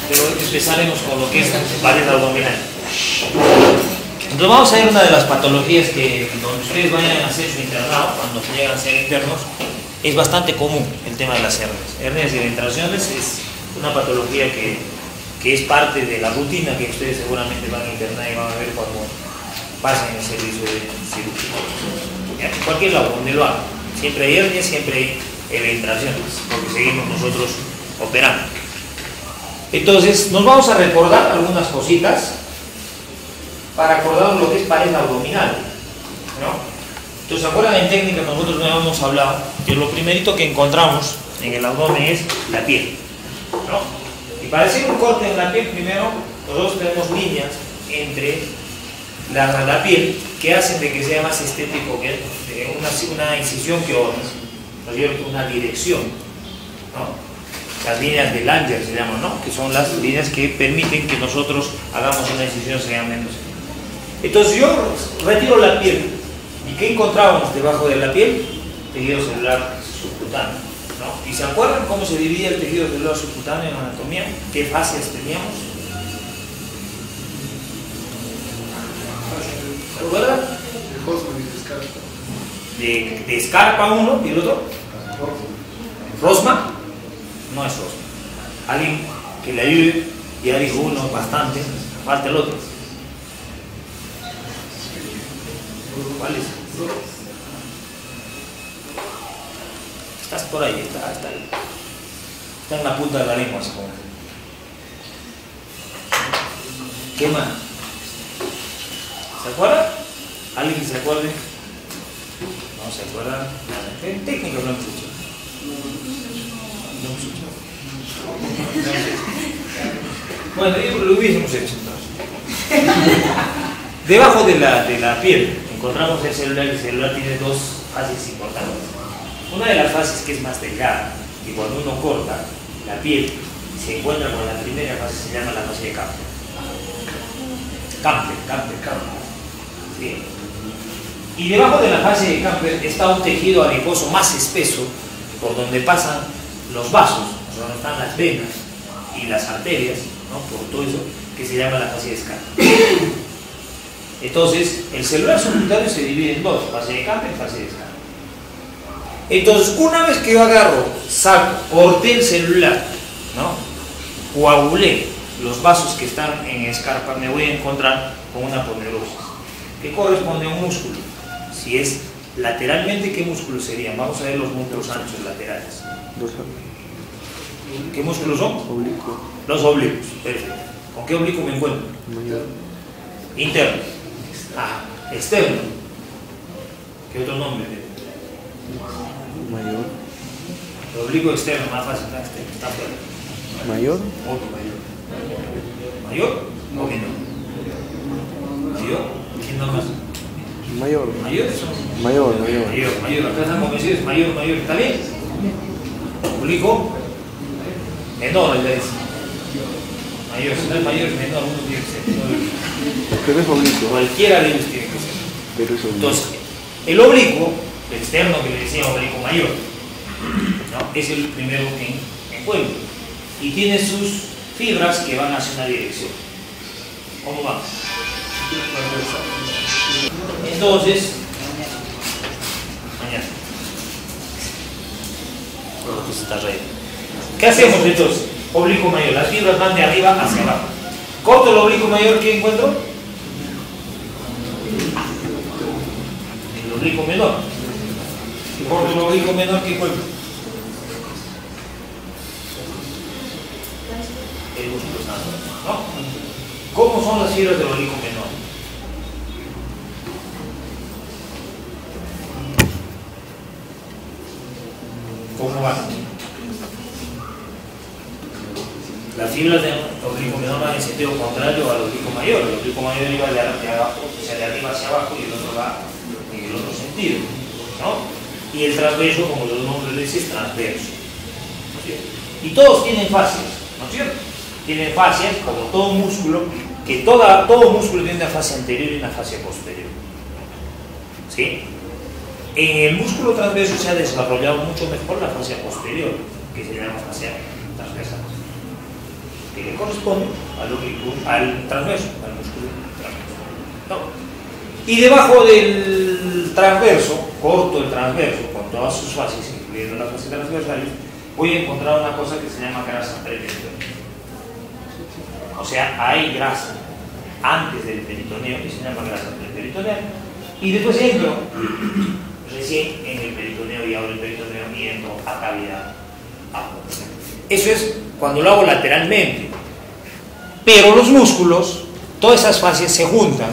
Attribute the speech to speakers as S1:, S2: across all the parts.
S1: pero empezaremos con lo que es pared abdominal. Entonces vamos a ver una de las patologías que donde ustedes vayan a hacer su internado, cuando llegan a ser internos, es bastante común el tema de las hernias. Hernias y ventraciones es una patología que es parte de la rutina que ustedes seguramente van a internar y van a ver cuando pasen el servicio de cirugía. En cualquier lado, donde lo hagan. Siempre hay hernias, siempre hay ventraciones, porque seguimos nosotros operando. Entonces, nos vamos a recordar algunas cositas para acordarnos lo que es pared abdominal, ¿no? Entonces, ¿se acuerdan? En técnica nosotros no hemos hablado que lo primerito que encontramos en el abdomen es la piel, ¿no? Y para hacer un corte en la piel, primero nosotros tenemos líneas entre la piel que hacen de que sea más estético que una incisión que otra, ¿no es cierto? Una dirección, ¿no? Las líneas de Langer se llaman, ¿no? Que son las líneas que permiten que nosotros hagamos una incisión que sea menos. Entonces yo retiro la piel. ¿Y qué encontrábamos debajo de la piel? Tejido celular subcutáneo, ¿no? ¿Y se acuerdan cómo se dividía el tejido celular subcutáneo en anatomía? ¿Qué fases teníamos? ¿Se acuerdan? De escarpa uno y el otro. Rosma. No es Rosma. Alguien que le ayude, ya dijo uno bastante, falta el otro. ¿Cuál es? Estás por ahí, está ahí. Está en la punta de la lengua, así como. ¿Qué más? ¿Se acuerdan? ¿Alguien que se acuerde? No se acuerdan. En técnica no escucho. Bueno, lo hubiésemos hecho entonces. Debajo de la piel encontramos el celular. El celular tiene dos fases importantes. Una de las fases que es más delgada, y cuando uno corta la piel se encuentra con la primera fase, se llama la fase de Camper. Camper. ¿Sí? Y debajo de la fase de Camper está un tejido adiposo más espeso por donde pasan los vasos, donde están las venas y las arterias, ¿no? Por todo eso, que se llama la fase de Camper. Entonces, el celular subcutáneo se divide en dos, fase de Camper y fase de Camper. Entonces, una vez que yo agarro, saco, corté el celular, ¿no? Coagulé los vasos que están en escarpa, me voy a encontrar con una aponerosis, que corresponde a un músculo. Si es lateralmente, ¿qué músculos serían? Vamos a ver los músculos anchos laterales. ¿Qué músculos son?
S2: Oblicuo.
S1: Los oblicuos, perfecto. ¿Con qué oblicuo me encuentro?
S2: Mayor.
S1: Interno. Externo. ¿Qué otro nombre?
S2: Mayor.
S1: El oblicuo externo, más fácil, está fuera.
S2: Mayor.
S1: Otro mayor. ¿Mayor o menor? ¿Mayor? ¿Quién no más?
S2: Mayor.
S1: ¿Mayor? Mayor. Acá están convencidos, mayor. ¿Está bien? Oblicuo menor, le dice. Mayor, si no es mayor, es menor, uno tiene que ser.
S2: Pero es oblicuo.
S1: Cualquiera de ellos tiene que ser.
S2: Pero es oblicuo.
S1: Entonces, el oblicuo, el externo que le decíamos oblicuo mayor, ¿no? Es el primero que encuentro. Y tiene sus fibras que van hacia una dirección. ¿Cómo va? Entonces, mañana. ¿Qué hacemos entonces? Oblicuo mayor, las fibras van de arriba hacia abajo. Corto el oblicuo mayor, ¿qué encuentro? El oblicuo menor. Corto el oblicuo menor, ¿qué encuentro? El músculo santo, ¿no? ¿Cómo son las fibras del oblicuo menor? ¿Cómo van? Las fibras del oblicuo menor van en sentido contrario al oblicuo mayor. El oblicuo mayor iba de abajo, o sea, de arriba hacia abajo, y el otro va en el otro sentido, ¿no? Y el transverso, como los nombres le dicen, es transverso, ¿no es cierto? Y todos tienen fascias, ¿no es cierto? Tienen fascias, como todo músculo, que todo músculo tiene una fascia anterior y una fascia posterior, ¿sí? En el músculo transverso se ha desarrollado mucho mejor la fascia posterior, que se llama fascia transversal. que le corresponde al oblicuo, al transverso, al músculo transverso, ¿no? Y debajo del transverso, corto el transverso, con todas sus fases, incluyendo las fases transversales, voy a encontrar una cosa que se llama grasa preperitoneal. O sea, hay grasa antes del peritoneo, que se llama grasa preperitoneal, y después entro recién en el peritoneo y abro el peritoneo y entro a cavidad abdominal. Eso es cuando lo hago lateralmente. Pero los músculos, todas esas fases se juntan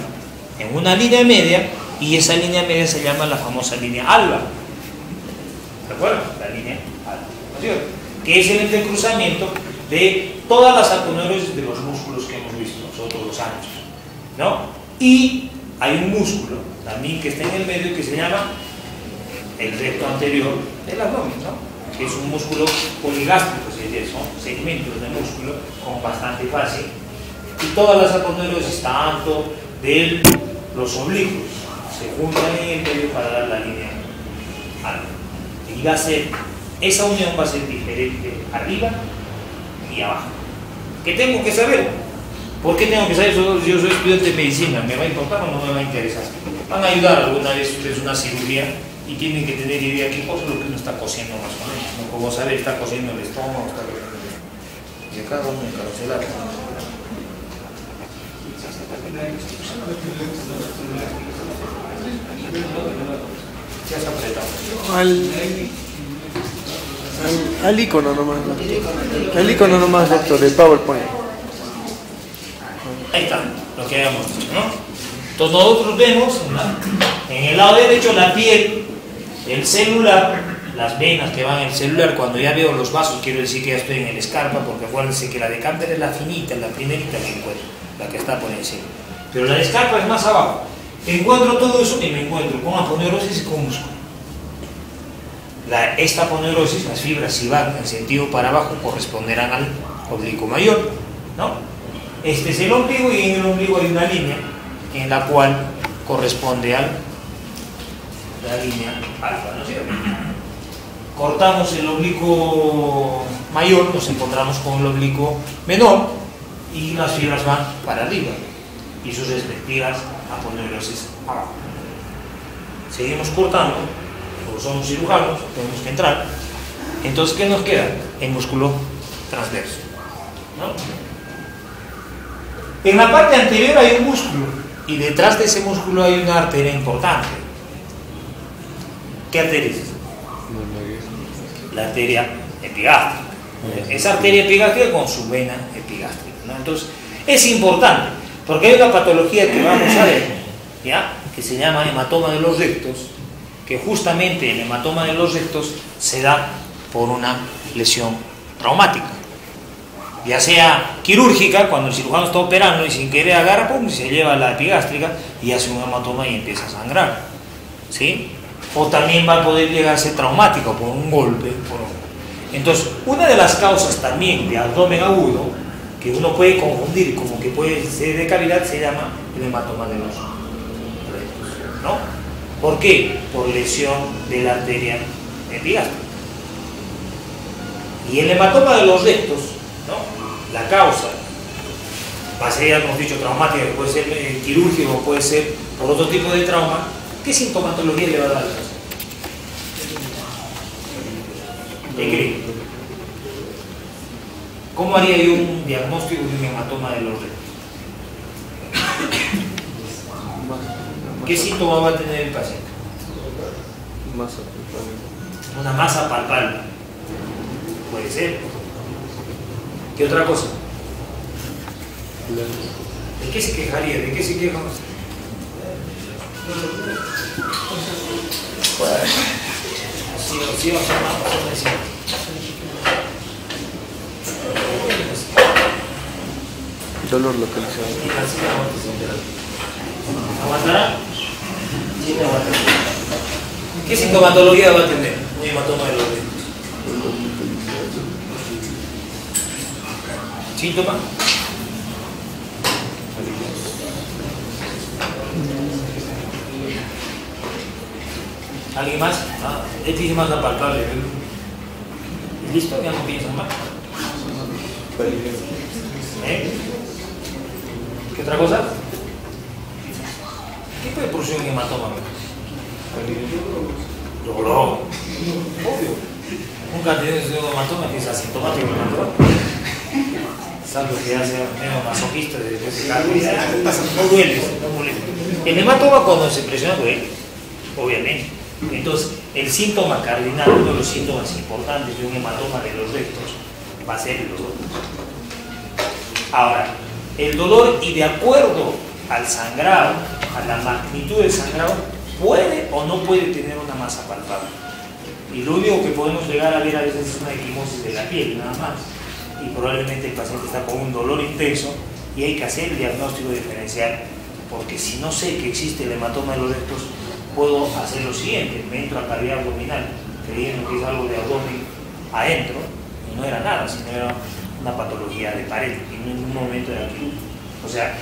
S1: en una línea media, y esa línea media se llama la famosa línea alba. ¿De acuerdo? La línea alba, ¿no es cierto? Que es el entrecruzamiento de todas las aponeurosis de los músculos que hemos visto nosotros, los anchos, ¿no? Y hay un músculo también que está en el medio que se llama el recto anterior del abdomen, ¿no? Que es un músculo poligástrico, son segmentos de músculo con bastante fase, y todas las aponeurosis, tanto de los oblicuos, se juntan en el medio para dar la línea alta. Y va a ser, esa unión va a ser diferente arriba y abajo. ¿Qué tengo que saber? ¿Por qué tengo que saber? Yo soy estudiante de medicina, ¿me va a importar o no me va a interesar? Van a ayudar alguna vez ustedes una cirugía y tienen que tener idea qué cosa es lo que uno está cosiendo más o menos, ¿no? Como saber, está cosiendo el estómago, está cosiendo el... Y acá vamos a encarcelar. ¿Qué has apretado?
S2: Al icono nomás, ¿no? El icono nomás, doctor, de PowerPoint.
S1: Ahí está, lo que habíamos dicho, ¿no? Entonces nosotros vemos en el lado derecho la piel, el celular, las venas que van en el celular. Cuando ya veo los vasos, quiero decir que ya estoy en el escarpa, porque acuérdense que la de Campbell es la finita, la primerita que encuentro, la que está por encima. Pero la de escarpa es más abajo. Encuentro todo eso y me encuentro con aponeurosis y con músculo. Esta aponeurosis, las fibras, si van en sentido para abajo, corresponderán al oblicuo mayor, ¿no? Este es el ombligo, y en el ombligo hay una línea en la cual corresponde a la línea alfa, ¿no es cierto? Cortamos el oblicuo mayor, nos encontramos con el oblicuo menor, y las fibras van para arriba y sus respectivas aponeurosis abajo. Seguimos cortando, como somos cirujanos, tenemos que entrar. Entonces, ¿qué nos queda? El músculo transverso, ¿no? En la parte anterior hay un músculo, y detrás de ese músculo hay una arteria importante. ¿Qué arteria es esa? La arteria epigástrica. Esa arteria epigástrica con su vena epigástrica, ¿no? Entonces, es importante, porque hay una patología que vamos a ver, ¿ya? Que se llama hematoma de los rectos, que justamente el hematoma de los rectos se da por una lesión traumática, ya sea quirúrgica, cuando el cirujano está operando y sin querer agarra, pum, se lleva la epigástrica y hace un hematoma y empieza a sangrar, ¿sí? O también va a poder llegar a ser traumático por un golpe. Entonces, una de las causas también de abdomen agudo, que uno puede confundir como que puede ser de cavidad, se llama el hematoma de los rectos, ¿no? ¿Por qué? Por lesión de la arteria epigástrica. Y el hematoma de los rectos, ¿no? La causa va a ser, ya hemos dicho, traumática, que puede ser quirúrgico, puede ser por otro tipo de trauma. ¿Qué sintomatología le va a dar al paciente? ¿Qué cree? ¿Cómo haría yo un diagnóstico de un hematoma de los rectos? ¿Qué síntoma va a tener el paciente? Una masa palpable. Puede ser. ¿Qué otra cosa? ¿De qué se quejaría? ¿De qué se queja? Sí,
S2: dolor localizado.
S1: ¿Aguantará? Sí, me aguantará. ¿Qué sintomatología va a tener un hematoma de los rectos? ¿Síntoma? ¿Alguien más? Ah, este es más apalpable. ¿Listo? ¿Ya no piensan más? ¿Qué otra cosa? ¿Qué puede producir un hematoma? Dolor. Obvio. Nunca has tenido un hematoma que es asintomático el hematoma. Salvo que ya sea medio masoquista de ese cargo. No duele, no molesta. El hematoma cuando se presiona duele, obviamente. Entonces, el síntoma cardinal, uno de los síntomas importantes de un hematoma de los rectos, va a ser el dolor. Ahora, el dolor, y de acuerdo al sangrado, a la magnitud del sangrado, puede o no puede tener una masa palpable. Y lo único que podemos llegar a ver a veces es una equimosis de la piel, nada más. Y probablemente el paciente está con un dolor intenso y hay que hacer el diagnóstico diferencial, porque si no sé que existe el hematoma de los rectos, puedo hacer lo siguiente: me entro a cavidad abdominal creyendo que es algo de abdomen adentro, y no era nada, sino era una patología de pared, en un momento de aquí. O sea,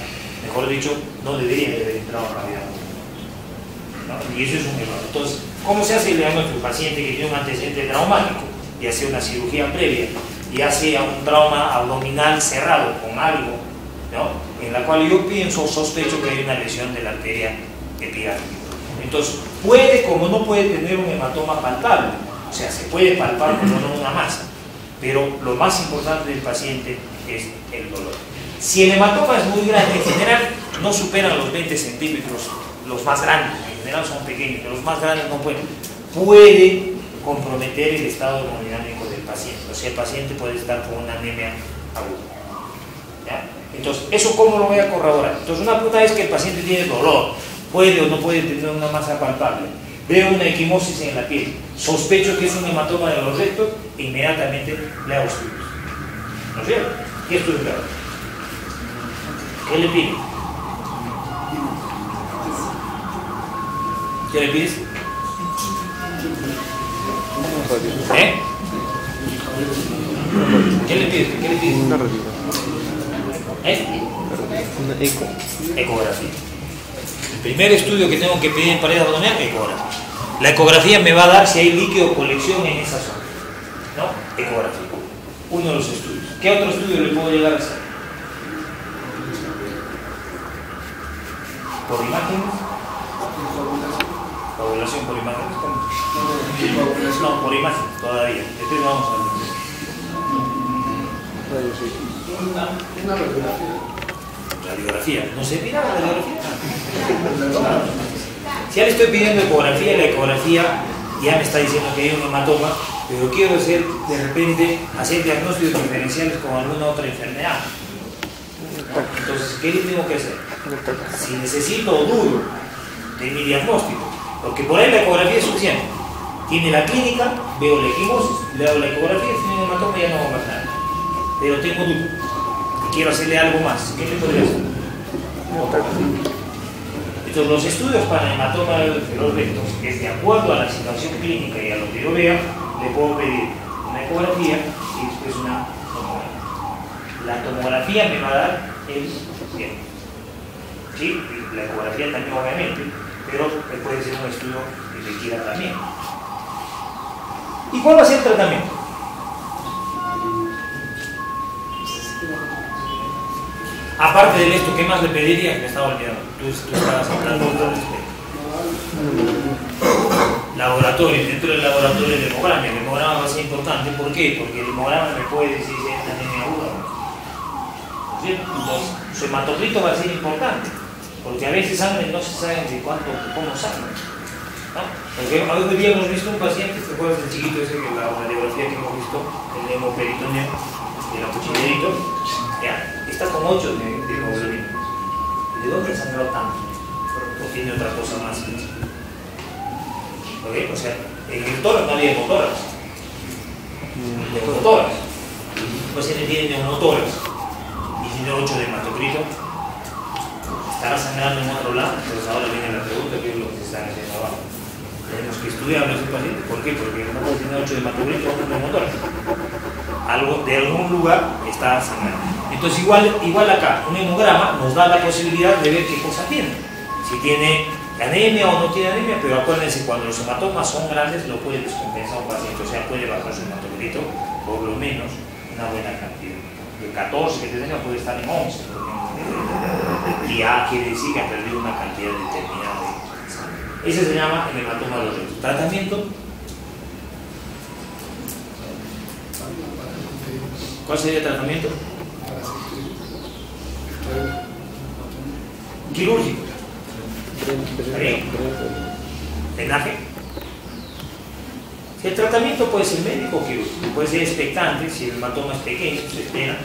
S1: mejor dicho, no debería haber entrado a cavidad abdominal, ¿no? Y eso es un error. Entonces, ¿cómo se hace el diagnóstico? Un paciente que tiene un antecedente traumático y hace una cirugía previa y hace un trauma abdominal cerrado con algo, ¿no?, en la cual yo pienso o sospecho que hay una lesión de la arteria epigástica. Entonces, puede como no puede tener un hematoma palpable, o sea, se puede palpar como no una masa, pero lo más importante del paciente es el dolor. Si el hematoma es muy grande, en general no superan los 20 centímetros, los más grandes, en general son pequeños, pero los más grandes no pueden. Puede comprometer el estado hemodinámico del paciente, o sea, el paciente puede estar con una anemia aguda. ¿Ya? Entonces, ¿eso cómo lo voy a corroborar? Entonces, una vez que el paciente tiene dolor, puede o no puede tener una masa palpable, veo una equimosis en la piel, sospecho que es un hematoma de los rectos, e inmediatamente le hago estudios. ¿No es cierto? ¿Qué estudios le hago? ¿Qué le pide? ¿Qué le pides? ¿Eh? ¿Qué le pides? ¿Qué le pides?
S2: Una radiografía.
S1: ¿Eh?
S2: Una eco.
S1: Ecografía. El primer estudio que tengo que pedir en pared abdominal, ecografía. La ecografía me va a dar si hay líquido o colección en esa zona, ¿no? Ecografía. Uno de los estudios. ¿Qué otro estudio le puedo llegar a hacer? ¿Por imágenes? ¿Coagulación por imágenes? No, por imágenes, todavía. Después vamos a ver. Radiografía. ¿No se pida la radiografía? Si ya le estoy pidiendo ecografía, la ecografía ya me está diciendo que hay un hematoma, pero quiero hacer, de repente, hacer diagnósticos diferenciales con alguna otra enfermedad. Entonces, ¿qué le tengo que hacer? Si necesito duro de mi diagnóstico, porque por ahí la ecografía es suficiente. Tiene la clínica, veo la equimosis, le hago la ecografía, si tiene un hematoma ya no hago más nada. Pero tengo duro y quiero hacerle algo más. ¿Qué le podría hacer? Entonces, los estudios para hematoma de los rectos, que es de acuerdo a la situación clínica y a lo que yo vea, le puedo pedir una ecografía y después una tomografía. La tomografía me va a dar el tiempo. ¿Sí? La ecografía también, obviamente, pero puede ser un estudio que requiera también. ¿Y cuál va a ser el tratamiento? Aparte de esto, ¿qué más le pediría? Que me estaba olvidando. Tú estabas hablando al respecto. Laboratorio. Dentro del laboratorio el hemograma. El hemograma va a ser importante. ¿Por qué? Porque el hemograma me puede decir si es una anemia aguda. Entonces, su hematocrito va a ser importante. Porque a veces sangre no se sabe de cuánto, cómo sangra, ¿no? Porque hoy día hemos visto un paciente, ¿te acuerdas del chiquito ese que la radiografía que hemos visto, el hemoperitoneo, el acuchillerito? Ya, está con 8 de hemoglobina. ¿De dónde ha sangrado tanto? ¿O tiene otra cosa más? ¿Ok? O sea, en el tórax no había hemotórax. Neumotórax. El paciente tiene neumotórax y tiene 8 de hematocrito. Estará sangrando en otro lado. Entonces ahora viene la pregunta, ¿qué es lo que se está haciendo abajo? Tenemos que estudiar a ese paciente. ¿Por qué? Porque no puede tener 8 de hematocrito o un neumotórax. Algo de algún lugar está sangrando. Entonces igual acá, un hemograma nos da la posibilidad de ver qué cosa tiene. Si tiene anemia o no tiene anemia, pero acuérdense, cuando los hematomas son grandes lo puede descompensar un paciente, o sea, puede bajar su hematocrito por lo menos una buena cantidad de 14 que tenga puede estar en 11, y ya quiere decir que ha perdido una cantidad determinada de sangre. Ese se llama el hematoma de los rectos. Tratamiento. ¿Cuál sería el tratamiento? Quirúrgico. ¿Drenaje? El tratamiento puede ser médico o quirúrgico, puede ser expectante, si el hematoma es pequeño, se espera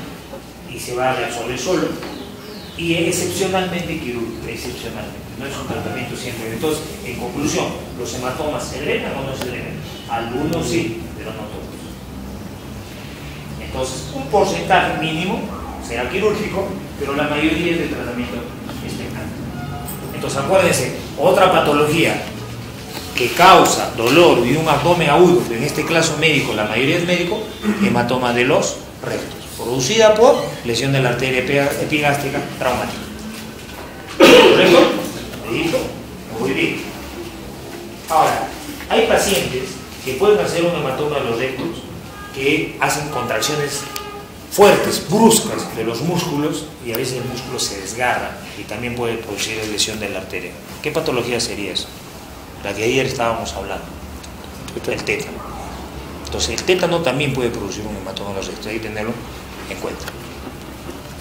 S1: y se va a reabsorber solo, y excepcionalmente quirúrgico, excepcionalmente, no es un tratamiento siempre. Entonces, en conclusión, ¿los hematomas se drenan o no se drenan? Algunos sí, pero no todos. Entonces, un porcentaje mínimo será quirúrgico, pero la mayoría es de tratamiento expectante. Entonces, acuérdense, otra patología que causa dolor y un abdomen agudo, en este caso médico, la mayoría es médico, hematoma de los rectos, producida por lesión de la arteria epigástrica traumática. ¿Correcto? ¿Medito? Muy bien. Ahora, hay pacientes que pueden hacer un hematoma de los rectos que hacen contracciones fuertes, bruscas de los músculos, y a veces el músculo se desgarra y también puede producir lesión de la arteria. ¿Qué patología sería eso? La que ayer estábamos hablando, el tétano. Entonces el tétano también puede producir un hematoma de los rectos, hay que tenerlo en cuenta.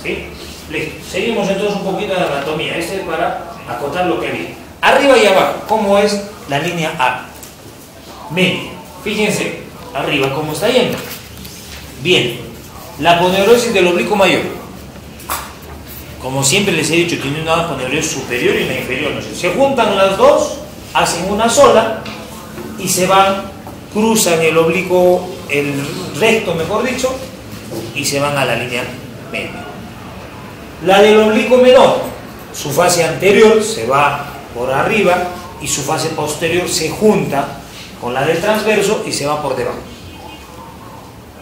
S1: ¿Sí? Listo. Seguimos entonces un poquito de anatomía. Este es para acotar lo que había. Arriba y abajo, ¿cómo es la línea A? Media. Fíjense, arriba cómo está yendo. Bien. La aponeurosis del oblicuo mayor. Como siempre les he dicho, tiene una aponeurosis superior y una inferior. ¿No? Se juntan las dos, hacen una sola y se van, cruzan el oblicuo, el recto mejor dicho, y se van a la línea media. La del oblicuo menor, su fase anterior se va por arriba y su fase posterior se junta con la del transverso y se va por debajo.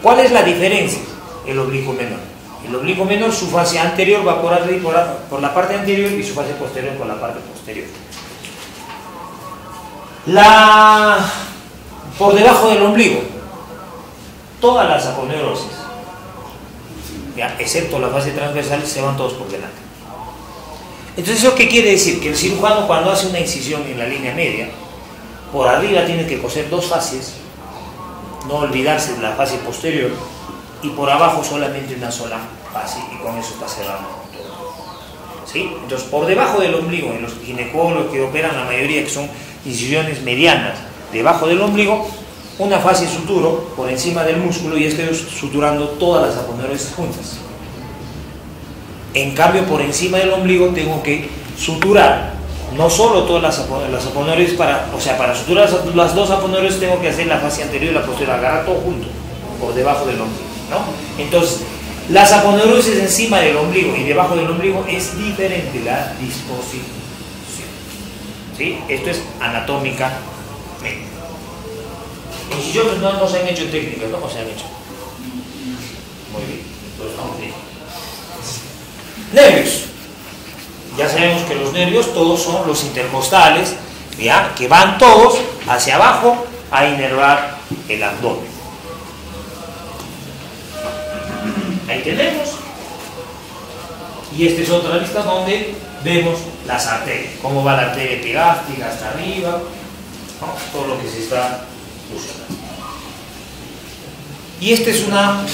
S1: ¿Cuál es la diferencia? El oblicuo menor. El oblicuo menor, su fase anterior va por arriba, por la parte anterior, y su fase posterior por la parte posterior. Por debajo del ombligo, todas las aponeurosis, ¿ya? Excepto la fase transversal, se van todos por delante. Entonces, ¿eso qué quiere decir? Que el cirujano, cuando hace una incisión en la línea media, por arriba tiene que coser dos fases, no olvidarse de la fase posterior, y por abajo solamente una sola fase, y con eso está cerrado todo. ¿Sí? Entonces, por debajo del ombligo, en los ginecólogos que operan, la mayoría que son incisiones medianas, debajo del ombligo, una fase suturo por encima del músculo y estoy suturando todas las aponeurosis juntas. En cambio, por encima del ombligo tengo que suturar no solo todas las aponeurosis, para suturar las dos aponeurosis tengo que hacer la fase anterior y la posterior, agarrar todo junto, por debajo del ombligo, ¿no? Entonces, las aponeurosis encima del ombligo y debajo del ombligo es diferente la disposición. ¿Sí? Esto es anatómicamente. Incisiones no se han hecho técnicas, ¿no? Se han hecho. Muy bien, entonces estamos bien. Nervios. Ya sabemos que los nervios todos son los intercostales, ¿ya? Que van todos hacia abajo a inervar el abdomen. Ahí tenemos. Y esta es otra lista donde vemos las arterias, cómo va la arteria epigástrica hasta arriba, ¿no? Todo lo que se está fusionando. Y esta es una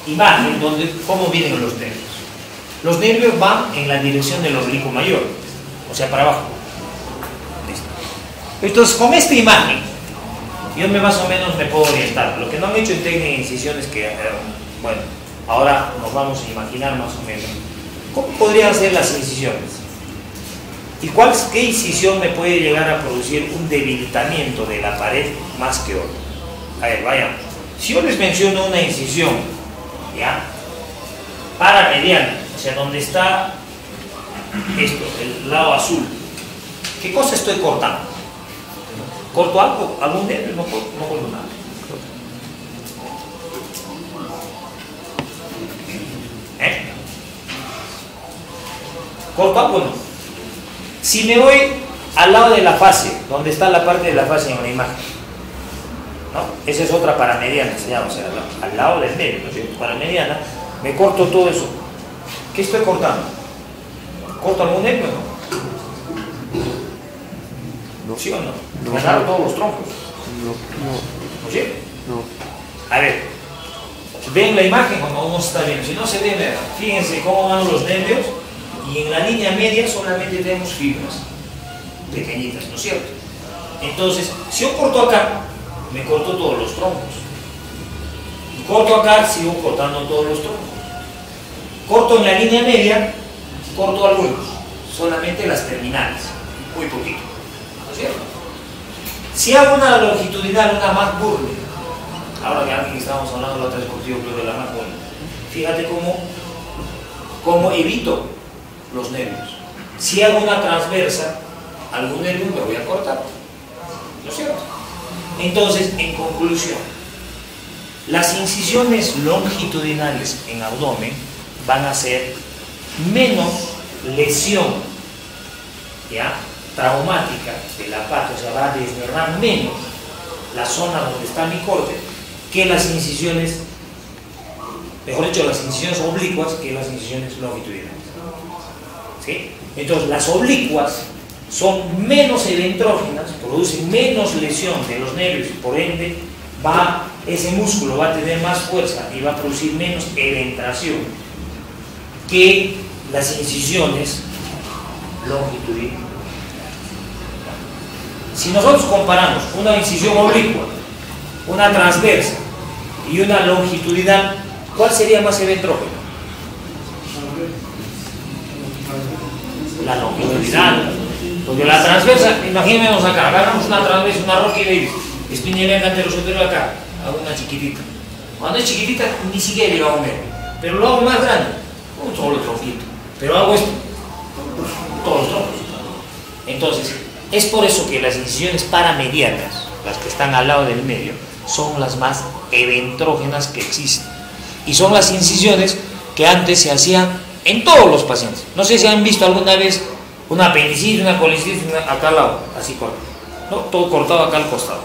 S1: imagen donde cómo vienen los nervios. Los nervios van en la dirección del oblicuo mayor, o sea, para abajo. Listo. Entonces, con esta imagen, yo más o menos me puedo orientar. Lo que no han hecho en técnica de incisiones, que, bueno, ahora nos vamos a imaginar más o menos cómo podrían ser las incisiones y qué incisión me puede llegar a producir un debilitamiento de la pared más que otra. A ver, vayan. Si yo les menciono una incisión, ¿ya? Paramediana, o sea, donde está esto, el lado azul, ¿qué cosa estoy cortando? ¿Corto algo? ¿Algún nervio? No corto nada. ¿Corto algo? No. Si me voy al lado de la fase, donde está la parte de la fase en la imagen, ¿no? Esa es otra paramediana, se llama, o sea, al lado del medio, ¿no es cierto? Paramediana, me corto todo eso. ¿Qué estoy cortando? ¿Corto algún nervio o no?
S2: No.
S1: ¿Sí o no?
S2: No.
S1: Me agarro todos los troncos.
S2: No.
S1: ¿No es cierto?
S2: No.
S1: A ver, ¿ven la imagen o no se está viendo? Si no se ve, vean, fíjense cómo van los nervios y en la línea media solamente tenemos fibras pequeñitas, ¿no es cierto? Entonces, si yo corto acá, me corto todos los troncos. Corto acá, sigo cortando todos los troncos. Corto en la línea media, corto algunos, solamente las terminales, muy poquito, ¿no es cierto? Si hago una longitudinal, una McBurney, ahora que alguien estábamos hablando la otra vez contigo, creo de la McBurney, fíjate cómo evito los nervios. Si hago una transversa, algún nervio me voy a cortar, ¿no es cierto? Entonces, en conclusión, las incisiones longitudinales en abdomen van a ser menos lesión, ¿ya?, traumática de la pata, o sea, va a desgarrar menos la zona donde está mi corte que las incisiones, mejor dicho, las incisiones oblicuas que las incisiones longitudinales, ¿sí? Entonces, las oblicuas son menos eventrógenas, producen menos lesión de los nervios y por ende ese músculo va a tener más fuerza y va a producir menos eventración que las incisiones longitudinales. Si nosotros comparamos una incisión oblicua, una transversa y una longitudinal, ¿cuál sería más eventrógena? La longitudinal. Porque la transversa, imaginemos acá, agarramos una transversa, una Rocky Davis, espinilla anterosuperior acá, hago una chiquitita. Cuando es chiquitita, ni siquiera llega a un nervio, pero lo hago más grande, un solo tronquito, pero hago esto, todos los troncos. Entonces, es por eso que las incisiones paramedianas, las que están al lado del medio, son las más eventrógenas que existen. Y son las incisiones que antes se hacían en todos los pacientes. No sé si han visto alguna vez una apendicitis, una colicitis, acá al lado, así corto, ¿no? Todo cortado acá al costado.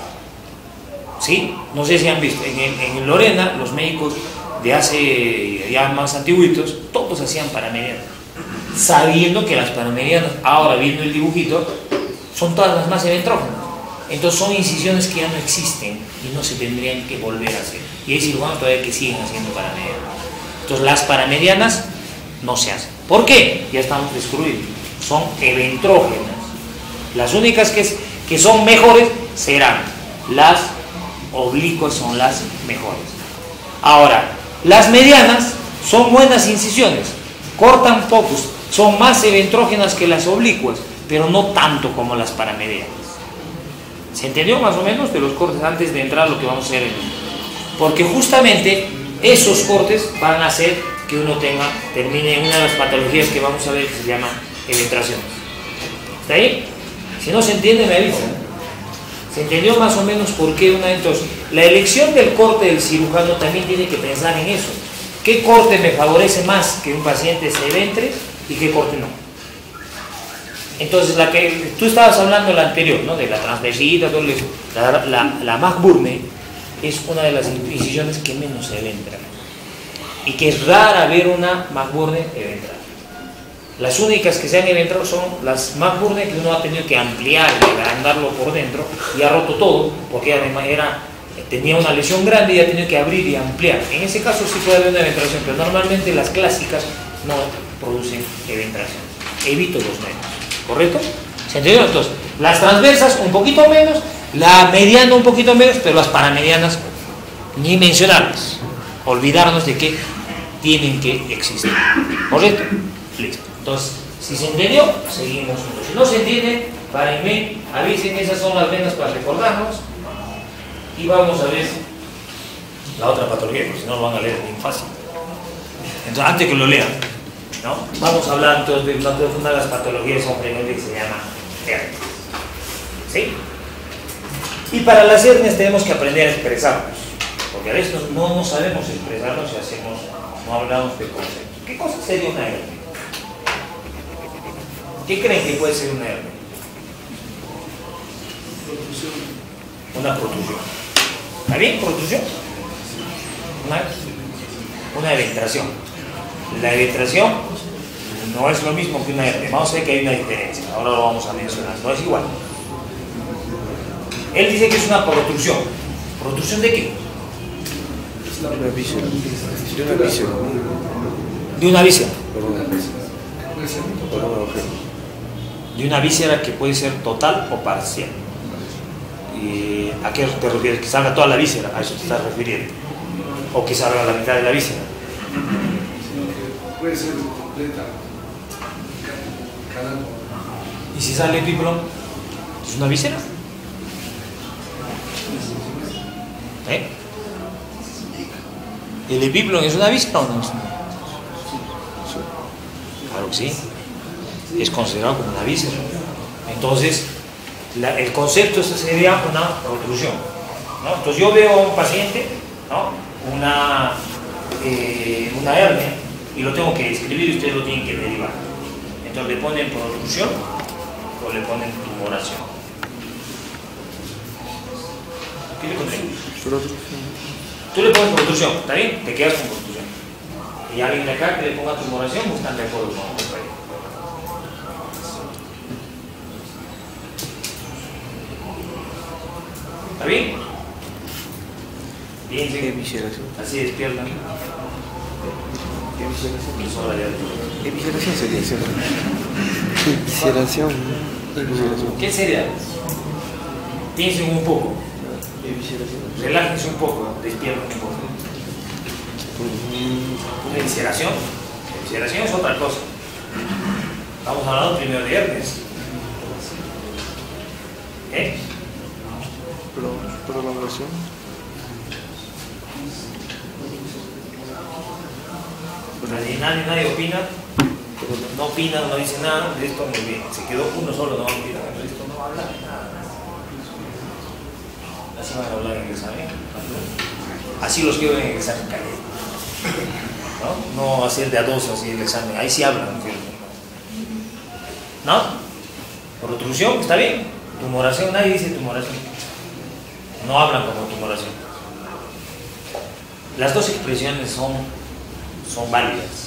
S1: ¿Sí? No sé si han visto. En Lorena, los médicos de hace ya más antiguitos, todos hacían paramedianas, sabiendo que las paramedianas, ahora viendo el dibujito, son todas las más eventrógenas. Entonces son incisiones que ya no existen y no se tendrían que volver a hacer. Y hay cirujanos todavía que siguen haciendo paramedianas. Entonces las paramedianas no se hacen. ¿Por qué? Ya estamos descubiertos. Son eventrógenas. Las únicas que son mejores serán las oblicuas, son las mejores. Ahora, las medianas son buenas incisiones, cortan pocos, son más eventrógenas que las oblicuas, pero no tanto como las paramedianas. ¿Se entendió más o menos de los cortes antes de entrar a lo que vamos a hacer? Porque justamente esos cortes van a hacer que uno termine en una de las patologías que vamos a ver, que se llama eventración. ¿Está ahí? Si no se entiende, me avisan. ¿Se entendió más o menos por qué una? Entonces, la elección del corte del cirujano también tiene que pensar en eso. ¿Qué corte me favorece más que un paciente se eventre y qué corte no? Entonces, la que tú estabas hablando, la anterior, ¿no?, de la transversita, todo eso, la McBurney es una de las incisiones que menos se eventra y que es rara ver una McBurney eventrar. Las únicas que se han eventrado son las McBurney que uno ha tenido que ampliar y agrandarlo por dentro y ha roto todo porque además tenía una lesión grande y ha tenido que abrir y ampliar. En ese caso sí puede haber una eventración, pero normalmente las clásicas no producen eventración. Evito los nervios, ¿correcto? ¿Se entendió? Entonces, las transversas un poquito menos, la mediana un poquito menos, pero las paramedianas ni mencionarlas. Olvidarnos de que tienen que existir, ¿correcto? Listo. Entonces, si se entendió, seguimos. Si no se entiende, párenme, avisen, esas son las venas para recordarnos. Y vamos a ver la otra patología, porque si no lo van a leer bien fácil. Entonces, antes que lo lean, ¿no?, vamos a hablar entonces de una de las patologías que se llama hernias. ¿Sí? Y para las hernias tenemos que aprender a expresarnos, porque a veces no sabemos expresarnos y no hablamos de conceptos. ¿Qué cosa sería una hernia? ¿Qué creen que puede ser una hernia? Una protrusión. ¿Está bien? Protrusión. Una eventración. La eventración no es lo mismo que una hernia. Vamos a ver que hay una diferencia. Ahora lo vamos a mencionar. No es igual. Él dice que es una protrusión. ¿Protrusión de qué?
S2: Una víscera. De una víscera.
S1: De una víscera.
S2: Por un agujero.
S1: De una víscera que puede ser total o parcial. ¿Y a qué te refieres? ¿Que salga toda la víscera? ¿A eso te estás refiriendo? ¿O que salga la mitad de la víscera?
S3: Puede ser completa.
S1: ¿Y si sale epíplon? ¿Es una víscera? ¿Eh? ¿El epíplon es una víscera o no es una? Claro que sí. Es considerado como una víscera. Entonces, el concepto sería una protrusión, ¿no? Entonces yo veo a un paciente, ¿no? una hernia y lo tengo que describir y ustedes lo tienen que derivar. Entonces le ponen protrusión o le ponen tumoración. ¿Qué le ponen? Tú le pones protrusión, ¿está bien? Te quedas con protrusión. Y alguien de acá que le ponga tumoración, pues están de acuerdo con usted. ¿Está bien? Bien, sí. Así despiertan.
S2: Evisceración sería, ¿cierto? Evisceración.
S1: ¿Qué sería? Piensen un poco. Relájense un poco, despierten un poco. Una evisceración. Evisceración es otra cosa. Estamos hablando primero de hernias. ¿Eh?
S2: Prolongación.
S1: Nadie opina. No opina, no dice nada. De esto muy bien. Se quedó uno solo, no opina. De esto no habla nada. Así van a hablar en el examen. Así los quiero en el examen caliente. No hacer de a dos así el examen. Ahí sí hablan. ¿No? Protrusión, ¿está bien? Tumoración, nadie dice tumoración. No hablan como tumoración. Las dos expresiones son válidas.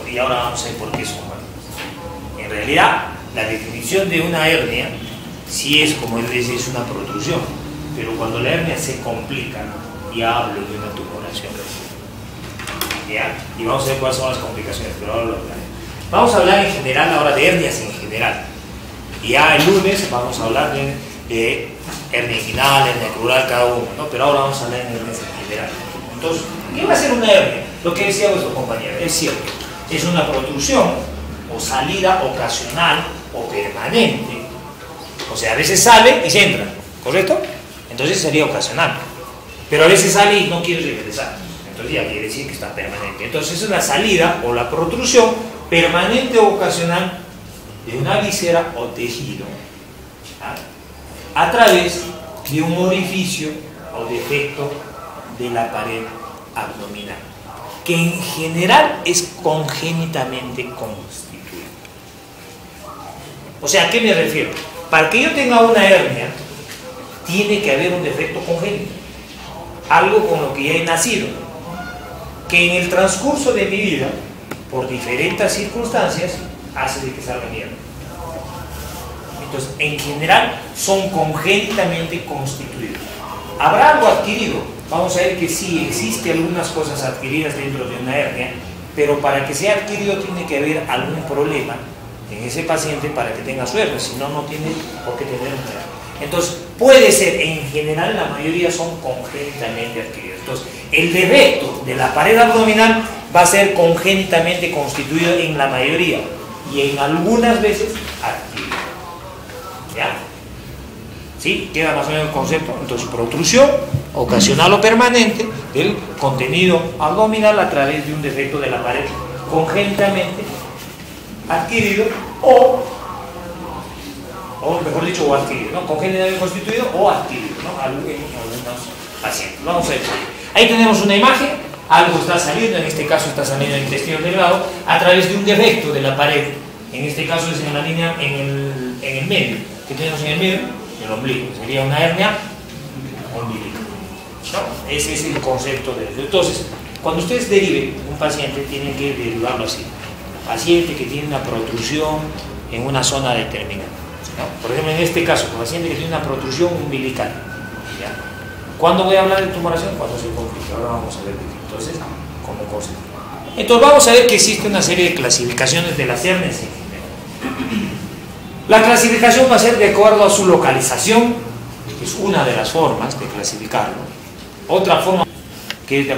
S1: Y ahora vamos a ver por qué son válidas. En realidad, la definición de una hernia sí es, como él dice, es una protrusión. Pero cuando la hernia se complica, ya hablo de una tumoración. ¿Ya? Y vamos a ver cuáles son las complicaciones, pero ahora lo hablaré. Vamos a hablar en general ahora de hernias en general. Y ya el lunes vamos a hablar de hernia inguinal, hernia crural, cada uno, ¿no? Pero ahora vamos a hablar de hernias en general. Entonces, ¿qué va a ser una hernia? Lo que decía vuestro compañero, es cierto, es una protrusión o salida ocasional o permanente. O sea, a veces sale y se entra, ¿correcto? Entonces sería ocasional. Pero a veces sale y no quiere regresar. Entonces ya quiere decir que está permanente. Entonces es la salida o la protrusión permanente o ocasional de una víscera o tejido a través de un orificio o defecto de la pared abdominal, que en general es congénitamente constituido. O sea, ¿a qué me refiero? Para que yo tenga una hernia, tiene que haber un defecto congénito, algo con lo que ya he nacido, que en el transcurso de mi vida, por diferentes circunstancias, hace de que salga mi hernia. Entonces, en general, son congénitamente constituidos. ¿Habrá algo adquirido? Vamos a ver que sí existe algunas cosas adquiridas dentro de una hernia, pero para que sea adquirido tiene que haber algún problema en ese paciente para que tenga su hernia, si no, no tiene por qué tener una hernia. Entonces, puede ser, en general, la mayoría son congénitamente adquiridos. Entonces, el defecto de la pared abdominal va a ser congénitamente constituido en la mayoría y en algunas veces adquirido. ¿Ya? ¿Sí? Queda más o menos el concepto. Entonces, protrusión ocasional o permanente del contenido abdominal a través de un defecto de la pared congénitamente adquirido o mejor dicho, o adquirido, ¿no? Congénitamente constituido o adquirido, ¿no? En algunos pacientes. Vamos a ver. Ahí tenemos una imagen, algo está saliendo, en este caso está saliendo el intestino delgado, a través de un defecto de la pared. En este caso es en la línea, en el medio. ¿Qué tenemos en el medio? El ombligo. Sería una hernia umbilical. ¿no? Ese es el concepto de eso. Entonces, cuando ustedes deriven un paciente, tienen que derivarlo así. Paciente que tiene una protrusión en una zona determinada, ¿no? Por ejemplo, en este caso, paciente que tiene una protrusión umbilical, ¿ya? ¿Cuándo voy a hablar de tumoración? Cuando se complica. Ahora vamos a ver. Entonces, como concepto. Entonces, vamos a ver que existe una serie de clasificaciones de las hernias en general. La clasificación va a ser de acuerdo a su localización, que es una de las formas de clasificarlo. Otra forma que es de acuerdo